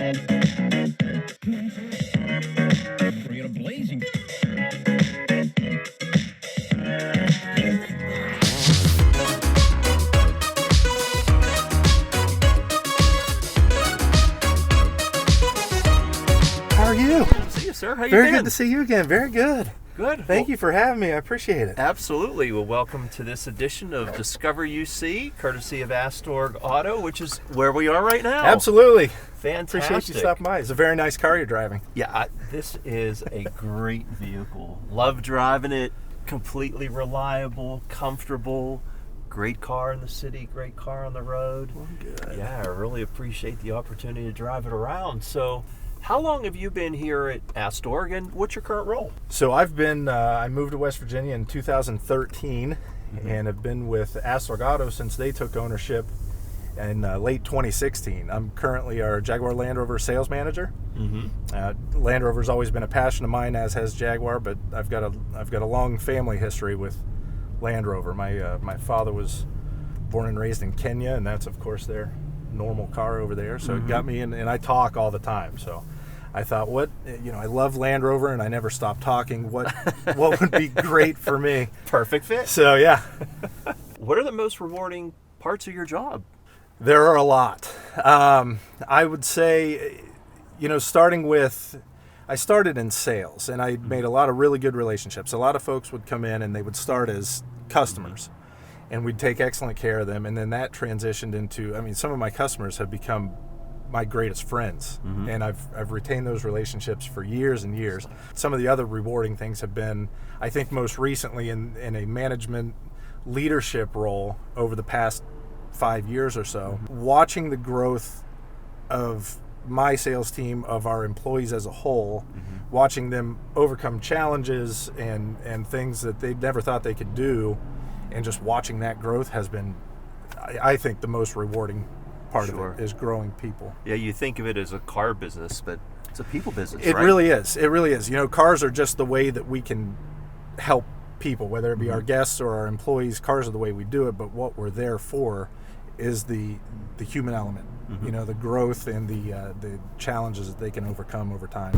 Bring it a blazing. How are you? See you, sir. How you Very been? good to see you again. Very good. Good. Thank you for having me. I appreciate it. Absolutely. Well, welcome to this edition of Discover UC, courtesy of Astorg Auto, which is where we are right now. Absolutely. Fantastic. Appreciate you stopping by. It's a very nice car you're driving. Yeah, this is a great vehicle. Love driving it. Completely reliable, comfortable. Great car in the city, great car on the road. Well, good. Yeah, I really appreciate the opportunity to drive it around. So, how long have you been here at Astorg, and what's your current role? So I've been, I moved to West Virginia in 2013 and have been with Astorg Auto since they took ownership in late 2016. I'm currently our Jaguar Land Rover sales manager. Land Rover's always been a passion of mine, as has Jaguar, but I've got a long family history with Land Rover. My father was born and raised in Kenya, and that's of course their normal car over there. So it got me in, and I talk all the time. So I thought, I love Land Rover, and I never stop talking. What would be great for me? Perfect fit. So yeah, What are the most rewarding parts of your job? there are a lot. I would say, starting with, I started in sales, and I made a lot of really good relationships. A lot of folks would come in and they would start as customers, and we'd take excellent care of them. And then that transitioned into, some of my customers have become my greatest friends, and I've retained those relationships for years and years. Some of the other rewarding things have been, I think most recently in a management leadership role over the past 5 years or so, watching the growth of my sales team, of our employees as a whole, watching them overcome challenges and things that they never thought they could do, and just watching that growth has been, I think, the most rewarding part of it is growing people. Yeah, you think of it as a car business, but it's a people business, It right? really is. It really is. Cars are just the way that we can help people, whether it be our guests or our employees. Cars are the way we do it, but what we're there for is the human element. The growth and the challenges that they can overcome over time.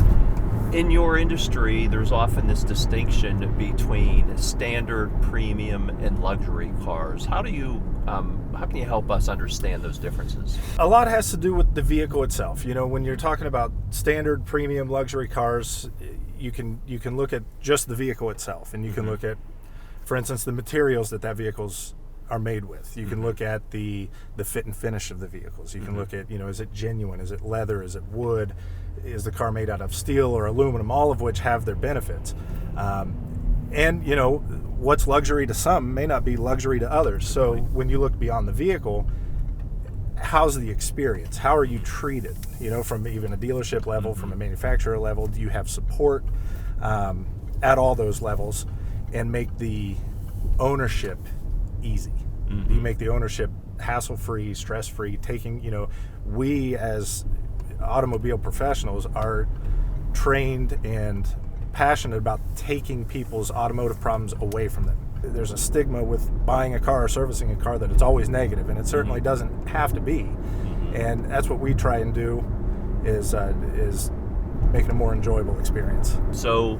In your industry, there's often this distinction between standard, premium, and luxury cars. How can you help us understand those differences? A lot has to do with the vehicle itself. When you're talking about standard, premium, luxury cars, you can look at just the vehicle itself, and you can look at, for instance, the materials that vehicles are made with. You can look at the fit and finish of the vehicles. You can look at, is it genuine? Is it leather? Is it wood? Is the car made out of steel or aluminum? All of which have their benefits. And what's luxury to some may not be luxury to others. So when you look beyond the vehicle, how's the experience? How are you treated? From even a dealership level, from a manufacturer level, do you have support at all those levels, and make the ownership easy? Do you make the ownership hassle-free, stress-free? We as automobile professionals are trained and passionate about taking people's automotive problems away from them. There's a stigma with buying a car or servicing a car that it's always negative, and it certainly doesn't have to be. And that's what we try and do is make it a more enjoyable experience. So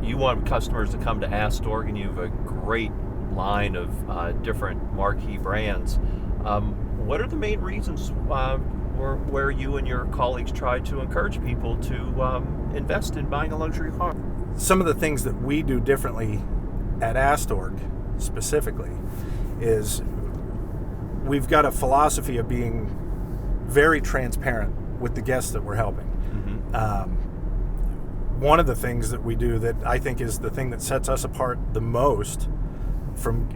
you want customers to come to Astorg, and you have a great line of different marquee brands. What are the main reasons where you and your colleagues try to encourage people to invest in buying a luxury car? Some of the things that we do differently at Astorg specifically is we've got a philosophy of being very transparent with the guests that we're helping. One of the things that we do that I think is the thing that sets us apart the most from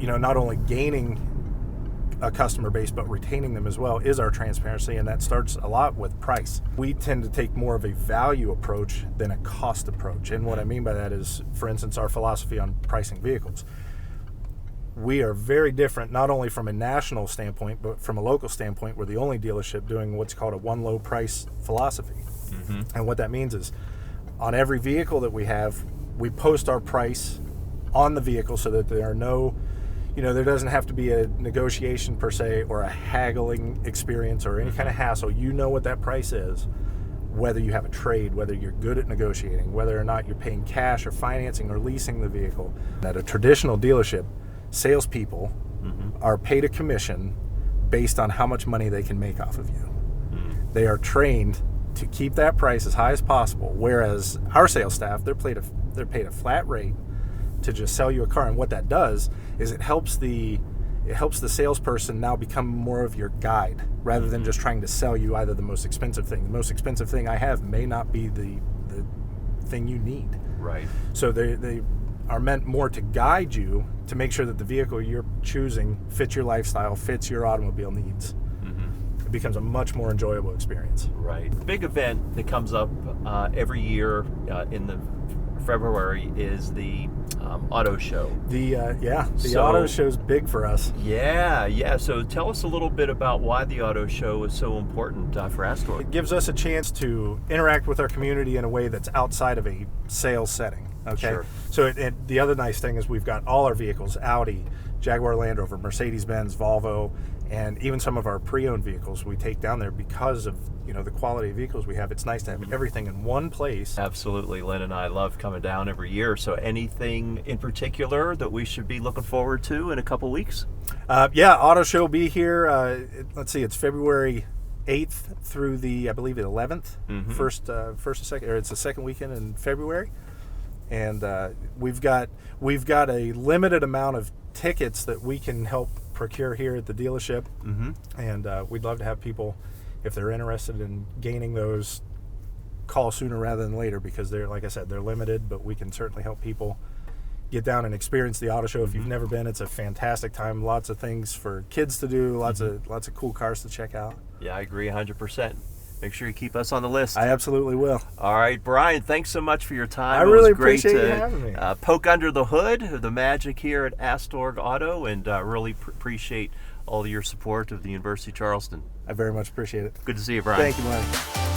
not only gaining a customer base but retaining them as well is our transparency, and that starts a lot with price. We tend to take more of a value approach than a cost approach, and what I mean by that is, for instance, our philosophy on pricing vehicles. We are very different, not only from a national standpoint but from a local standpoint. We're the only dealership doing what's called a one low price philosophy. And what that means is, on every vehicle that we have, we post our price on the vehicle so that there are no there doesn't have to be a negotiation per se or a haggling experience or any kind of hassle. You know what that price is, whether you have a trade, whether you're good at negotiating, whether or not you're paying cash or financing or leasing the vehicle. At a traditional dealership, salespeople are paid a commission based on how much money they can make off of you. They are trained to keep that price as high as possible, whereas our sales staff, they're paid a flat rate to just sell you a car. And what that does is it helps the salesperson now become more of your guide rather than just trying to sell you either the most expensive thing. The most expensive thing I have may not be the thing you need. Right. So they are meant more to guide you to make sure that the vehicle you're choosing fits your lifestyle, fits your automobile needs. It becomes a much more enjoyable experience. Right. The big event that comes up every year in the February is the auto show. The auto show's big for us. Yeah. So tell us a little bit about why the auto show is so important for Astor. It gives us a chance to interact with our community in a way that's outside of a sales setting. Okay. Sure. So the other nice thing is we've got all our vehicles: Audi, Jaguar Land Rover, Mercedes-Benz, Volvo, and even some of our pre-owned vehicles we take down there because of the quality of vehicles we have. It's nice to have everything in one place. Absolutely. Lynn and I love coming down every year. So anything in particular that we should be looking forward to in a couple weeks? Auto show will be here. Let's see, it's February 8th through the, I believe, 11th. First and second, or it's the second weekend in February. And we've got a limited amount of tickets that we can help procure here at the dealership. And we'd love to have people, if they're interested in gaining those, call sooner rather than later, because they're, like I said, they're limited, but we can certainly help people get down and experience the auto show. If you've never been, it's a fantastic time. Lots of things for kids to do, lots of cool cars to check out. Yeah, I agree 100%. Make sure you keep us on the list. I absolutely will. All right, Brian, thanks so much for your time. I really great appreciate you having me. Poke under the hood of the magic here at Astor Auto, and really appreciate all of your support of the University of Charleston. I very much appreciate it. Good to see you, Brian. Thank you, Mike.